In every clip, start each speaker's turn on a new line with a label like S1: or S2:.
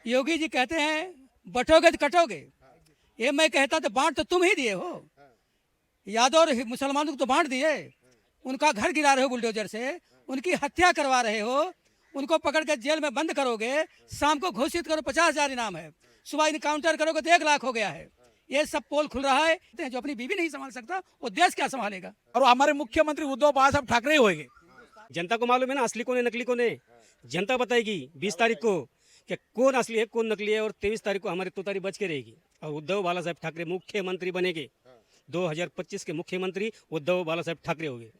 S1: योगी जी कहते हैं बटोगे तो कटोगे। ये मैं कहता तो बांट तो तुम ही दिए हो। यादव और मुसलमानों को तो बांट दिए। उनका घर गिरा रहे हो बुलडोजर से, उनकी हत्या करवा रहे हो, उनको पकड़ कर जेल में बंद करोगे। शाम को घोषित करो 50,000 इनाम है, सुबह इनकाउंटर करोगे तो 1 लाख हो गया है। ये सब पोल खुल रहा है। जो अपनी बीवी नहीं संभाल सकता वो देश क्या संभालेगा।
S2: और हमारे मुख्यमंत्री उद्धव बाला ठाकरे ही होंगे।
S3: जनता को मालूम है ना असली कौन है नकली कौन है। जनता बताएगी 20 तारीख को कि कौन असली है कौन नकली है, और 23 तारीख को हमारी तुतारी बच के रहेगी और उद्धव बाला साहब ठाकरे मुख्यमंत्री बनेंगे। 2025 के मुख्यमंत्री उद्धव बाला साहब ठाकरे होंगे।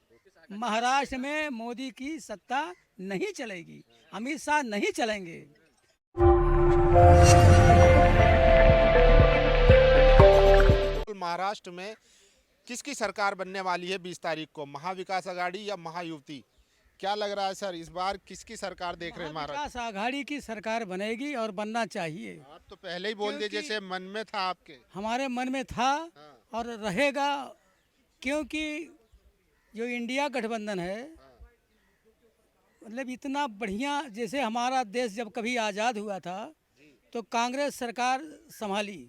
S1: महाराष्ट्र में मोदी की सत्ता नहीं चलेगी, अमित शाह नहीं चलेंगे।
S4: महाराष्ट्र में किसकी सरकार बनने वाली है 20 तारीख को, महाविकास आघाड़ी या महायुति? क्या लग रहा है सर, इस बार किसकी सरकार देख रहे हैं महाराष्ट्र?
S1: महाविकास आघाड़ी की सरकार बनेगी और बनना चाहिए।
S4: आप तो पहले ही बोल दिए जैसे मन में था आपके।
S1: हमारे मन में था और रहेगा, क्योंकि जो इंडिया गठबंधन है, मतलब इतना बढ़िया, जैसे हमारा देश जब कभी आज़ाद हुआ था तो कांग्रेस सरकार संभाली।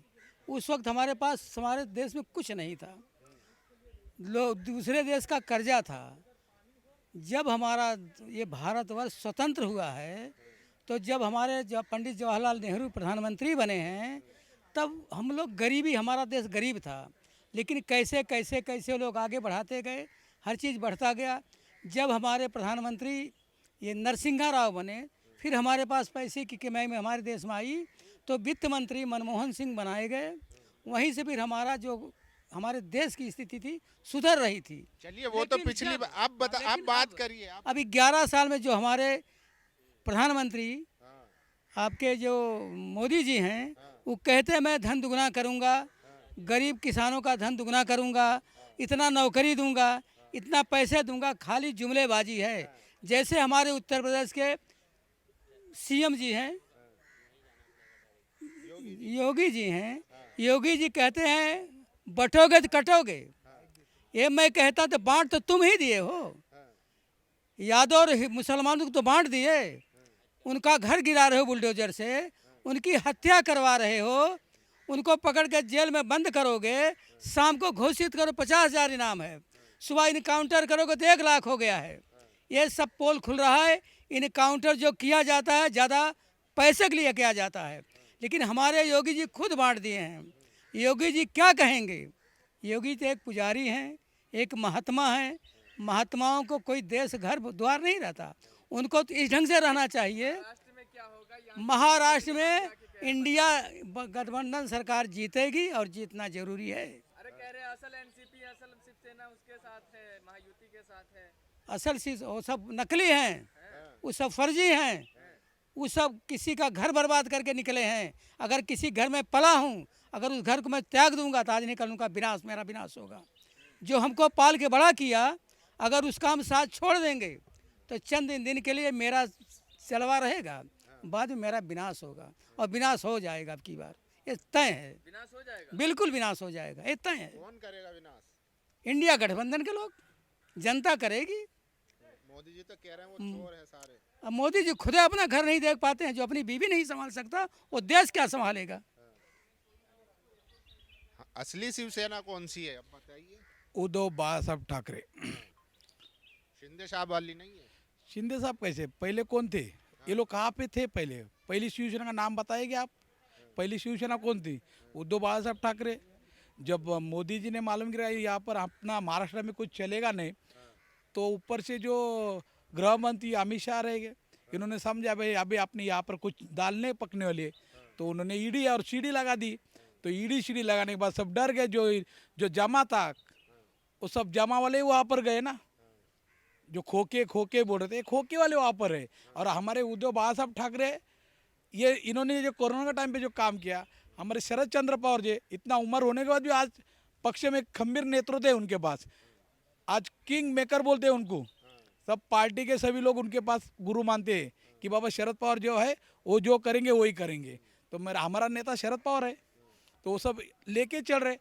S1: उस वक्त हमारे पास हमारे देश में कुछ नहीं था, लोग दूसरे देश का कर्जा था। जब हमारा ये भारतवर्ष स्वतंत्र हुआ है, तो जब हमारे जब पंडित जवाहरलाल नेहरू प्रधानमंत्री बने हैं, तब हम लोग गरीबी, हमारा देश गरीब था, लेकिन कैसे कैसे कैसे लोग आगे बढ़ाते गए, हर चीज़ बढ़ता गया। जब हमारे प्रधानमंत्री ये नरसिंहा राव बने, फिर हमारे पास पैसे की कमाई में हमारे देश में आई, तो वित्त मंत्री मनमोहन सिंह बनाए गए। वहीं से फिर हमारा जो हमारे देश की स्थिति थी सुधर रही थी।
S4: चलिए वो तो पिछली आप बात करिए आप।
S1: अभी 11 साल में जो हमारे प्रधानमंत्री आपके जो मोदी जी हैं, वो कहते हैं मैं धन दुगना करूंगा, गरीब किसानों का धन दुगना करूंगा, इतना नौकरी दूंगा, इतना पैसे दूंगा। खाली जुमलेबाजी है। जैसे हमारे उत्तर प्रदेश के सीएम जी हैं, योगी जी हैं, योगी जी कहते हैं बटोगे तो कटोगे। ये मैं कहता तो बांट तो तुम ही दिए हो। यादव और मुसलमानों को तो बांट दिए। उनका घर गिरा रहे हो बुलडोजर से, उनकी हत्या करवा रहे हो, उनको पकड़ कर जेल में बंद करोगे। शाम को घोषित करो 50,000 इनाम है, सुबह इनकाउंटर करोगे तो 1 लाख हो गया है। ये सब पोल खुल रहा है। इनकाउंटर जो किया जाता है ज़्यादा पैसे के लिए किया जाता है, लेकिन हमारे योगी जी खुद बांट दिए हैं। योगी जी क्या कहेंगे? योगी तो एक पुजारी हैं, एक महात्मा हैं। महात्माओं को कोई देश घर द्वार नहीं रहता, उनको तो इस ढंग से रहना चाहिए। महाराष्ट्र में इंडिया गठबंधन सरकार जीतेगी और जीतना जरूरी है।
S5: अरे कह रहे असल एनसीपी असल शिवसेना उसके साथ है, महायुति के साथ है।
S1: असल वो सब नकली हैं, वो सब फर्जी हैं, वो सब किसी का घर बर्बाद करके निकले हैं। अगर किसी घर में पला हूँ, अगर उस घर को मैं त्याग दूंगा तो आज निकल उनका विनाश, मेरा विनाश होगा। जो हमको पाल के बड़ा किया, अगर उसका हम साथ छोड़ देंगे तो चंद दिन के लिए मेरा चलवा रहेगा, बाद में मेरा विनाश होगा और विनाश हो जाएगा। अब की बार ये तय है,
S5: विनाश हो जाएगा,
S1: बिल्कुल विनाश हो जाएगा, ये तय है।
S4: कौन करेगा विनाश?
S1: इंडिया गठबंधन के लोग, जनता करेगी।
S4: मोदी जी तो कह रहे हैं वो चोर हैं सारे।
S1: अब मोदी जी खुद अपना घर नहीं देख पाते हैं, जो अपनी बीवी नहीं संभाल सकता वो देश क्या संभालेगा।
S4: असली शिवसेना कौन सी है अब बताइए?
S2: उद्धव बाला साहब ठाकरे।
S4: शिंदे साहब वाली नहीं है?
S2: शिंदे साहब कैसे, पहले कौन थे? ये लोग कहाँ पे थे पहले? पहली शिवसेना का नाम बताएंगे आप? पहली शिवसेना कौन थी? उद्धव बाला साहब ठाकरे। जब मोदी जी ने मालूम किया यहाँ पर अपना महाराष्ट्र में कुछ चलेगा नहीं, तो ऊपर से जो गृह मंत्री अमित शाह रहेंगे, इन्होंने समझा भाई अभी अपने यहाँ पर कुछ दाल नहीं पकने वाली, तो उन्होंने ईडी और सीडी लगा दी। तो ईडी सीडी लगाने के बाद सब डर गए। जो जमा था वो सब जमा वाले वहाँ पर गए ना, जो खोके बोल रहे थे, खोके वाले वहाँ पर है। और हमारे उद्धव बाला साहब ठाकरे, ये इन्होंने जो कोरोना के टाइम पे जो काम किया, हमारे शरद चंद्र पवार जी इतना उम्र होने के बाद भी आज पक्ष में खंबीर नेतृत्व है उनके पास। आज किंग मेकर बोलते हैं उनको, सब पार्टी के सभी लोग उनके पास गुरु मानते हैं कि बाबा शरद पवार जो है वो जो करेंगे वही करेंगे। तो मेरा हमारा नेता शरद पवार है, तो वो सब लेके चल रहे।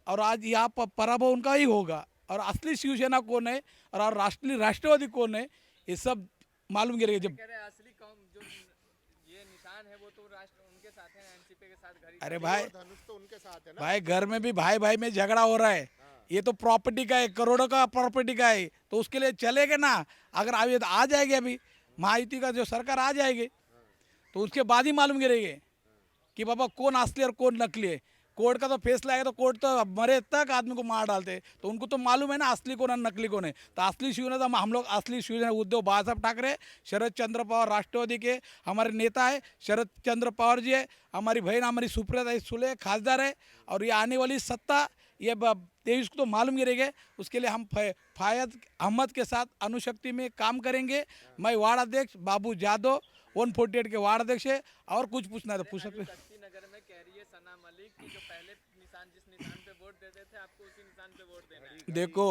S2: और आज यहाँ पर पराभव उनका ही होगा। और असली शिवसेना कौन है और राष्ट्रवादी कौन है, ये सब मालूम गिरेगा जब।
S5: कह रहे असली कौन जो ये निशान है वो तो राष्ट्र उनके साथ है, एनसीपी के साथ घड़ी
S2: अरे भाई,
S4: धनुष तो उनके साथ है ना।
S2: भाई घर में भी भाई भाई में झगड़ा हो रहा है। ये तो प्रॉपर्टी का है, करोड़ों का प्रॉपर्टी का है, तो उसके लिए चलेगा ना। अगर अभी आ जाएगी, अभी महायुति का जो सरकार आ जाएगी तो उसके बाद ही मालूम गिरेगी कि बाबा कौन असली और कौन नकली है। कोर्ट का तो फैसला है, तो कोर्ट तो मरे तक आदमी को मार डालते, तो उनको तो मालूम है ना असली कौन है नकली कौन है। तो असली शिवसेना तो हम लोग असली शिवसेना उद्धव बाळासाहेब ठाकरे, शरद चंद्र पवार राष्ट्रवादी के हमारे नेता है, शरद चंद्र पवार जी है, हमारी बहन हमारी सुप्रिया सुले खासदार है। और ये आने वाली सत्ता ये 23 को तो मालूम गिरेगा। उसके लिए हम फायद अहमद के साथ अणुशक्ति में काम करेंगे। मैं वार्ड अध्यक्ष बाबू जादव 148 के वार्ड अध्यक्ष है। और कुछ पूछना है तो पूछ सकते।
S5: शक्ति नगर में कह रही है सना मलिक कि जो पहले निशान जिस निशान पे वोट देते थे आपको उसी निशान पे वोट देना है।
S2: देखो,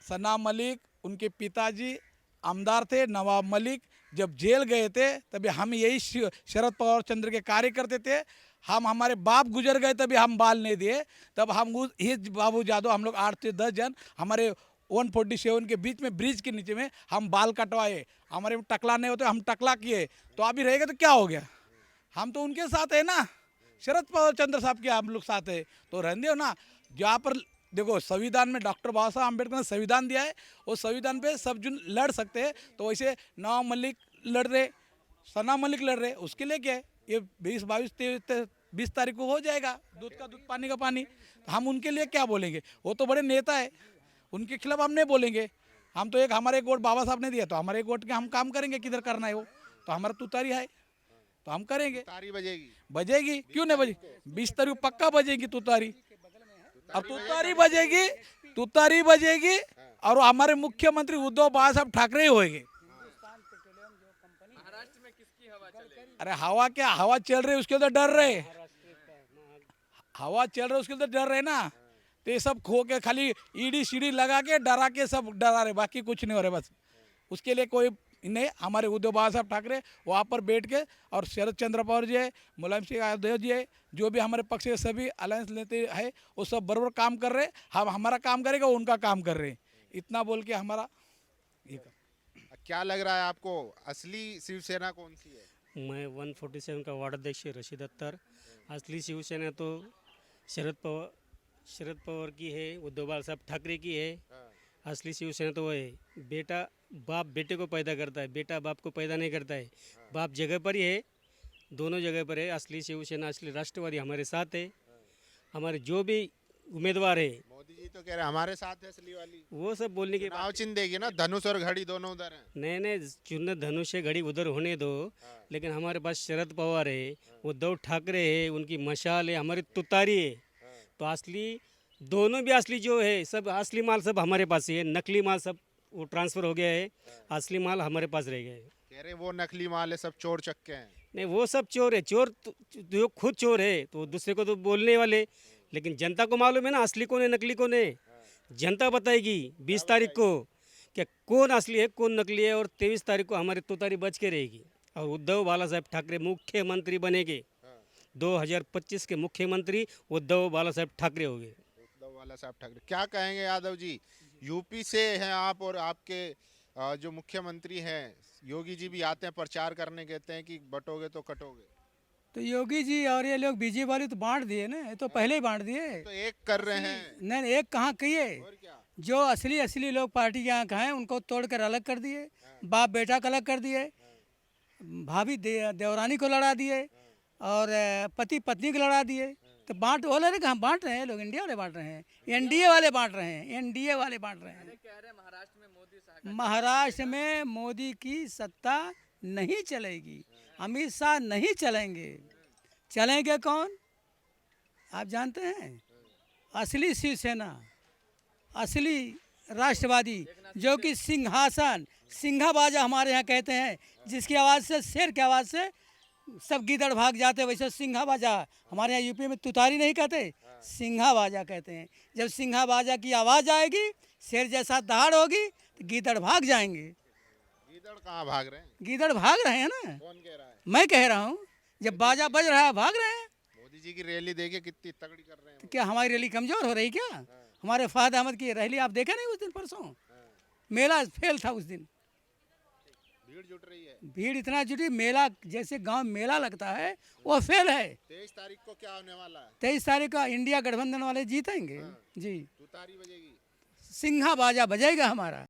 S2: सना मलिक उनके पिताजी आमदार थे, नवाब मलिक जब जेल गए थे तभी हम यही शरद पवार चंद्र के कार्य करते थे। हम हमारे बाप गुजर गए तभी हम बाल नहीं दिए, तब हम ही बाबू जादव हम लोग 8 से 10 जन हमारे 147 के बीच में ब्रिज के नीचे में हम बाल कटवाए। हमारे में टकला नहीं होते, हम टकला किए। तो अभी रहेगा तो क्या हो गया, हम तो उनके साथ है ना, शरद पवार चंद्र साहब के हम लोग साथ है। तो रहने हो ना। जहाँ पर देखो संविधान में डॉक्टर बाबा साहब अम्बेडकर ने संविधान दिया है, वो संविधान पे सब जन लड़ सकते हैं। तो वैसे नवाब मलिक लड़ रहे, सना मलिक लड़ रहे, उसके लिए क्या है, ये 20, 22, 20 तारीख को हो जाएगा। दूध का दूध पानी का पानी। तो हम उनके लिए क्या बोलेंगे, वो तो बड़े नेता है, उनके खिलाफ हम नहीं बोलेंगे। हम तो हमारे एक वोट बाबा साहब ने दिया, तो हमारे एक वोट के हम काम करेंगे, किधर करना है वो तो हमारा तुतारी है, तो हम करेंगे।
S4: तारी बजेगी।
S2: बजेगी, क्यों नहीं बजेगी, 20 तारीख पक्का बजेगी तुतारी। अब तुतारी बजेगी और हमारे मुख्यमंत्री उद्धव बाळासाहेब ठाकरे ही होंगे।
S5: महाराष्ट्र में किसकी हवा चलेगी?
S2: अरे हवा क्या, हवा चल रही है उसके तो डर रहे, हवा चल रही है उसके तो डर रहे ना। तो ये सब खो के खाली ईडी सीडी लगा के डरा के सब डरा रहे, बाकी कुछ नहीं हो रहा। बस उसके लिए कोई नहीं, हमारे उद्धव बाळासाहेब ठाकरे वहाँ पर बैठ के, और शरद चंद्र पवार जी है, मुलायम सिंह यादव जी है, जो भी हमारे पक्ष के सभी अलायंस लेते हैं वो सब बराबर काम कर रहे। हम हमारा काम करेगा, वो उनका काम कर रहे हैं। इतना बोल के हमारा ये
S4: क्या लग रहा है आपको, असली शिवसेना कौन सी है?
S3: मैं 147 का वार्ड अध्यक्ष रशीद अख्तर। असली शिवसेना तो शरद पवार की है, उद्धव बाळासाहेब ठाकरे की है। असली शिवसेना तो वो है, बेटा बाप बेटे को पैदा करता है, बेटा बाप को पैदा नहीं करता है। बाप जगह पर ही है, दोनों जगह पर है। असली शिवसेना, असली राष्ट्रवादी हमारे साथ है। हमारे जो भी उम्मीदवार है,
S4: मोदी जी तो कह रहे हैं हमारे साथ है असली वाली।
S3: वो सब बोलने के
S4: चुनाव चिन्ह देगी ना, धनुष और घड़ी दोनों उधर हैं।
S3: नए नए चुन धनुष है, घड़ी उधर होने दो, लेकिन हमारे पास शरद पवार है, उद्धव ठाकरे है, उनकी मशाल है, हमारी तुतारी है। तो असली दोनों भी असली जो है, सब असली माल सब हमारे पास ही है। नकली माल सब वो ट्रांसफ़र हो गया है, असली माल हमारे पास रह गया है।
S4: कह रहे वो नकली माल है, सब चोर चक्के हैं।
S3: नहीं, वो सब चोर है। चोर जो खुद चोर है तो दूसरे को तो बोलने वाले, लेकिन जनता को मालूम है ना असली कौन है नकली कौन है। जनता बताएगी 20 तारीख को कि कौन असली है कौन नकली है। और 23 तारीख को हमारी तुतारी बच के रहेगी और उद्धव बाळासाहेब ठाकरे मुख्यमंत्री बनेंगे। 2025 के मुख्यमंत्री उद्धव बाळासाहेब ठाकरे होंगे।
S4: उद्धव बाळासाहेब ठाकरे। क्या कहेंगे यादव जी, यूपी से हैं आप और आपके जो मुख्यमंत्री हैं योगी जी भी आते हैं प्रचार करने, कहते हैं कि बटोगे तो कटोगे।
S1: तो योगी जी और ये लोग बीजेपी वाले तो बांट दिए ना, ये तो पहले ही बांट दिए।
S4: तो एक कर रहे हैं
S1: नहीं, एक कहाँ किए,
S4: और क्या।
S1: जो असली लोग पार्टी के यहाँ हैं उनको तोड़कर अलग कर दिए, बाप बेटा को अलग कर दिए, भाभी देवरानी को लड़ा दिए, और पति पत्नी को लड़ा दिए। तो बांट वो लोग कहाँ बांट रहे हैं, लोग इंडिया वाले बांट रहे हैं, एनडीए वाले बांट रहे हैं, एनडीए वाले बांट रहे हैं।
S5: कह रहे हैं महाराष्ट्र में मोदी शाह
S1: महाराष्ट्र में मोदी की सत्ता नहीं चलेगी, अमित शाह नहीं चलेंगे। चलेंगे कौन, आप जानते हैं? असली शिवसेना, असली राष्ट्रवादी, जो कि सिंहासन सिंहाबाजा हमारे यहाँ कहते हैं, जिसकी आवाज़ से, शेर की आवाज़ से सब गीदड़ भाग जाते, वैसे सिंहाबाजा हमारे यहाँ यूपी में तुतारी नहीं कहते, सिंहाबाजा कहते हैं। जब सिंहाबाजा की आवाज़ आएगी, शेर जैसा दहाड़ होगी, तो गीदड़ भाग जाएंगे।
S4: गीदड़ कहाँ भाग रहे हैं?
S1: गीदड़ भाग रहे हैं ना,
S4: कौन कह रहा है?
S1: मैं कह रहा हूँ। जब बाजा बज रहा है भाग रहे हैं।
S4: मोदी जी की रैली देखिए कितनी तगड़ी कर रहे हैं।
S1: तो क्या हमारी रैली कमज़ोर हो रही क्या? हमारे फहद अहमद की रैली आप देखे नहीं उस दिन, परसों मेला फेल था उस दिन।
S4: भीड़ जुट रही है।
S1: भीड़ इतना जुटी, मेला जैसे गांव में मेला लगता है वो फेल है।
S4: 23 तारीख को क्या होने वाला है?
S1: 23 तारीख का इंडिया गठबंधन वाले जीतेंगे जी।
S4: तुतारी बजेगी।
S1: सिंहा बाजा बजेगा हमारा।